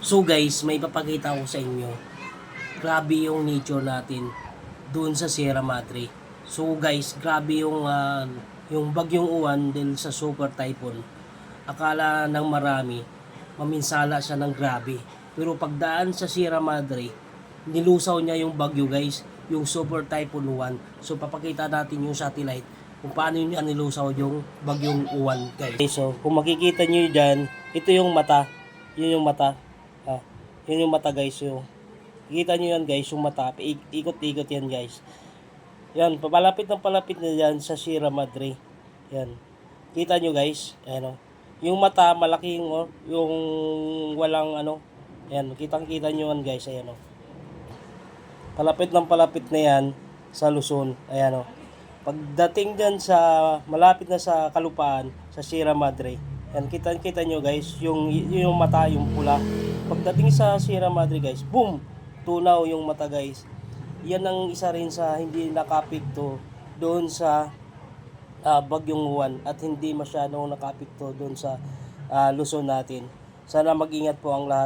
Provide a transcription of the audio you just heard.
So guys, may papakita ko sa inyo. Grabe yung nature natin doon sa Sierra Madre. So guys, grabe yung bagyong uwan dahil sa super typhoon. Akala ng marami, maminsala siya ng grabe. Pero pagdaan sa Sierra Madre, nilusaw niya yung bagyo guys, yung super typhoon uwan. So papakita natin yung satellite kung paano niya nilusaw yung bagyong uwan guys. Okay, so kung makikita niyo dyan, ito yung mata. Yun yung mata. Ah, yun yung mata guys. Yung, kita nyo yan guys, yung mata. Ikot-ikot yan guys. Yan, palapit na yan sa Sierra Madre. Yan. Kita nyo guys. Ayan o. Yung mata, malaki yung walang ano. Ayan, kitang-kita nyo yan guys. Ayan o. Palapit na yan sa Luzon. Ayan o. Pagdating dyan sa, malapit na sa Kalupaan, sa Sierra Madre. Yan, kita nyo guys, yung mata, yung pula. Pagdating sa Sierra Madre guys, boom! Tunaw yung mata guys. Yan ang isa rin sa hindi nakapikto doon sa bagyong uwan at hindi masyadong nakapikto doon sa Luzon natin. Sana mag-ingat po ang lahat.